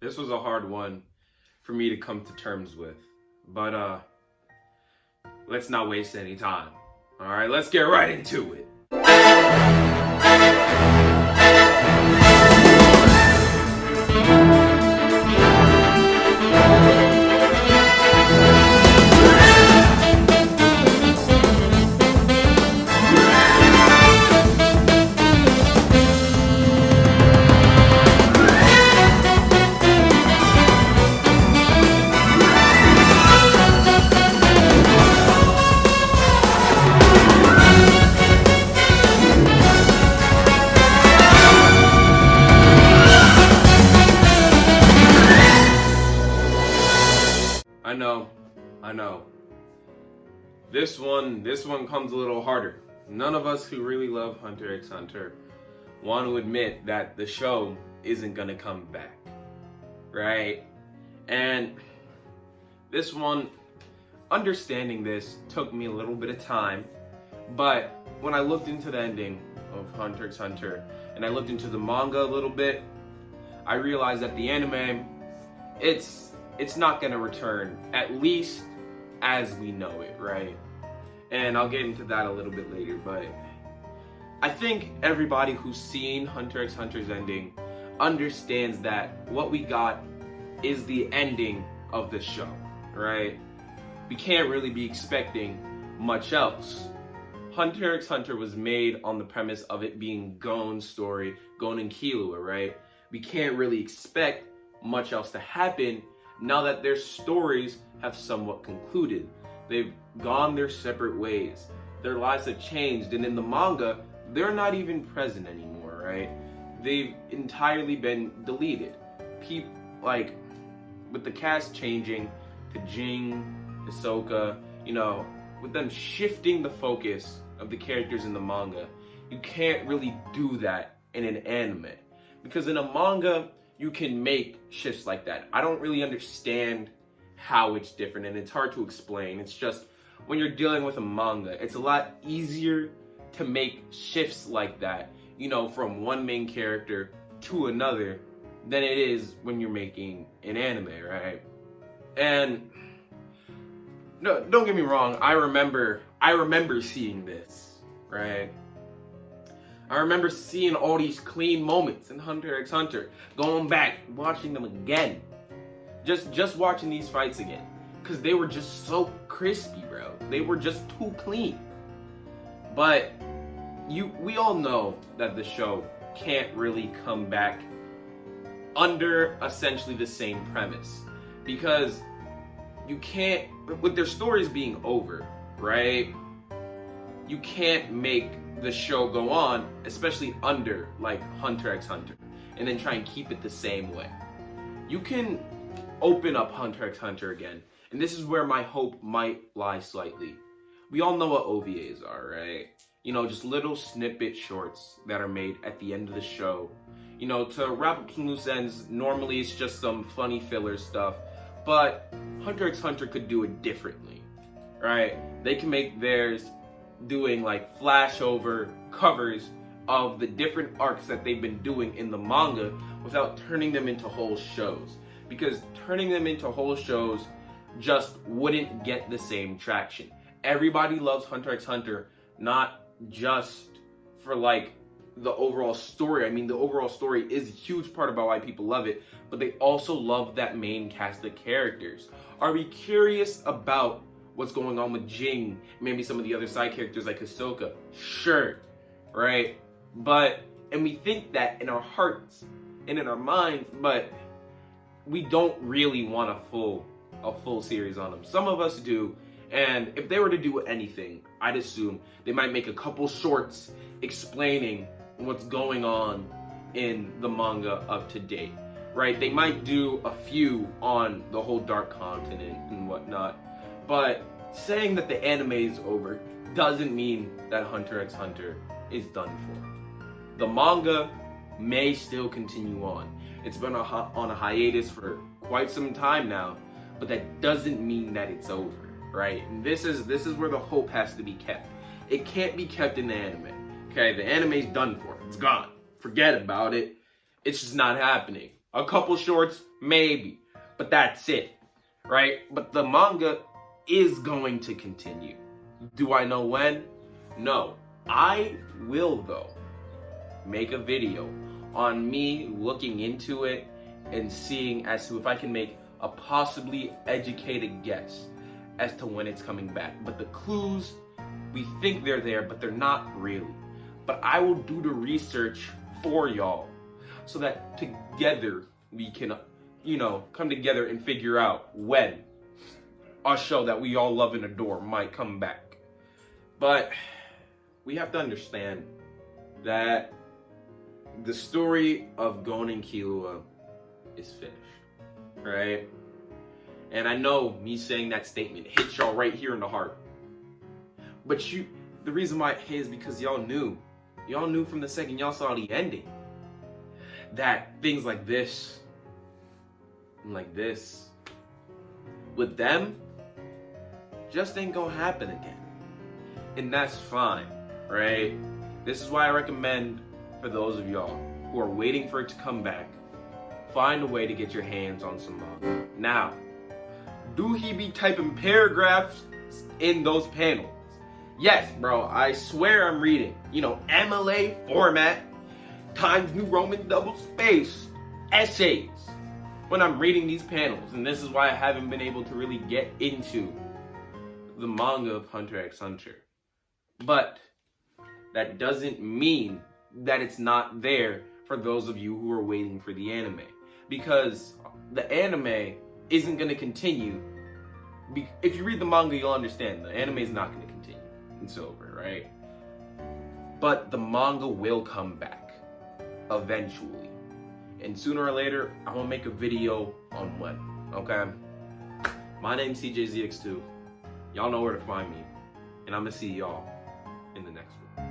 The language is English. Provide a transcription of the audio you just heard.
This was a hard one for me to come to terms with. But let's not waste any time. All right, let's get right into it. I know. This one comes a little harder. None of us who really love Hunter x Hunter want to admit that the show isn't gonna come back, right? And this one, understanding this took me a little bit of time, but when I looked into the ending of Hunter x Hunter and I looked into the manga a little bit, I realized that the anime, it's not gonna return, at least as we know it, right? And I'll get into that a little bit later, but I think everybody who's seen Hunter x Hunter's ending understands that what we got is the ending of the show, right? We can't really be expecting much else. Hunter x Hunter was made on the premise of it being Gon's story, Gon and Killua, right? We can't really expect much else to happen now that their stories have somewhat concluded. They've gone their separate ways. Their lives have changed, and in the manga, they're not even present anymore, right? They've entirely been deleted. Like, with the cast changing to Jing, Hisoka, with them shifting the focus of the characters in the manga, you can't really do that in an anime. Because in a manga, you can make shifts like that. I don't really understand how it's different, and it's hard to explain. It's just, when you're dealing with a manga, it's a lot easier to make shifts like that, from one main character to another, than it is when you're making an anime, right? And no, don't get me wrong, I remember seeing this, right? I remember seeing all these clean moments in Hunter x Hunter, going back, watching them again. Just watching these fights again. Because they were just so crispy, bro. They were just too clean. But we all know that the show can't really come back under essentially the same premise. Because you can't, with their stories being over, right? You can't make the show go on, especially under like Hunter x Hunter, and then try and keep it the same way. You can open up Hunter x Hunter again, and this is where my hope might lie slightly. We all know what OVAs are, right? Just little snippet shorts that are made at the end of the show. To wrap up some loose ends, normally it's just some funny filler stuff, but Hunter x Hunter could do it differently, right? They can make theirs doing like flashover covers of the different arcs that they've been doing in the manga without turning them into whole shows. Because turning them into whole shows just wouldn't get the same traction. Everybody loves Hunter x Hunter, not just for like the overall story. I mean, the overall story is a huge part about why people love it, but they also love that main cast of characters. Are we curious about what's going on with Jing, maybe some of the other side characters like Hisoka? Sure, right? And we think that in our hearts and in our minds, but we don't really want a full series on them. Some of us do, and if they were to do anything, I'd assume they might make a couple shorts explaining what's going on in the manga up to date, right? They might do a few on the whole Dark Continent and whatnot, but saying that the anime is over doesn't mean that Hunter x Hunter is done for. The manga may still continue on. It's been on a hiatus for quite some time now, but that doesn't mean that it's over, right? And this is where the hope has to be kept. It can't be kept in the anime. Okay, the anime's done for. It's gone. Forget about it. It's just not happening. A couple shorts, maybe. But that's it, right? But the manga is going to continue. Do I know when? No. I will, though, make a video on me looking into it and seeing as to if I can make a possibly educated guess as to when it's coming back. But the clues, we think they're there, but they're not really. But I will do the research for y'all so that together we can, come together and figure out when a show that we all love and adore might come back. But we have to understand that the story of Gon and Killua is finished, right? And I know me saying that statement hits y'all right here in the heart. But the reason why it hit is because y'all knew from the second y'all saw the ending that things like this and like this with them just ain't gonna happen again. And that's fine, right? This is why I recommend for those of y'all who are waiting for it to come back, find a way to get your hands on some manga. Now, do he be typing paragraphs in those panels? Yes, bro, I swear I'm reading, MLA format, Times New Roman double space, essays, when I'm reading these panels. And this is why I haven't been able to really get into the manga of Hunter x Hunter. But that doesn't mean that it's not there for those of you who are waiting for the anime. Because the anime isn't going to continue. If you read the manga, you'll understand. The anime is not going to continue. It's over, right? But the manga will come back eventually. And sooner or later, I will make a video on when, okay? My name's CJZX2. Y'all know where to find me. And I'm going to see y'all in the next one.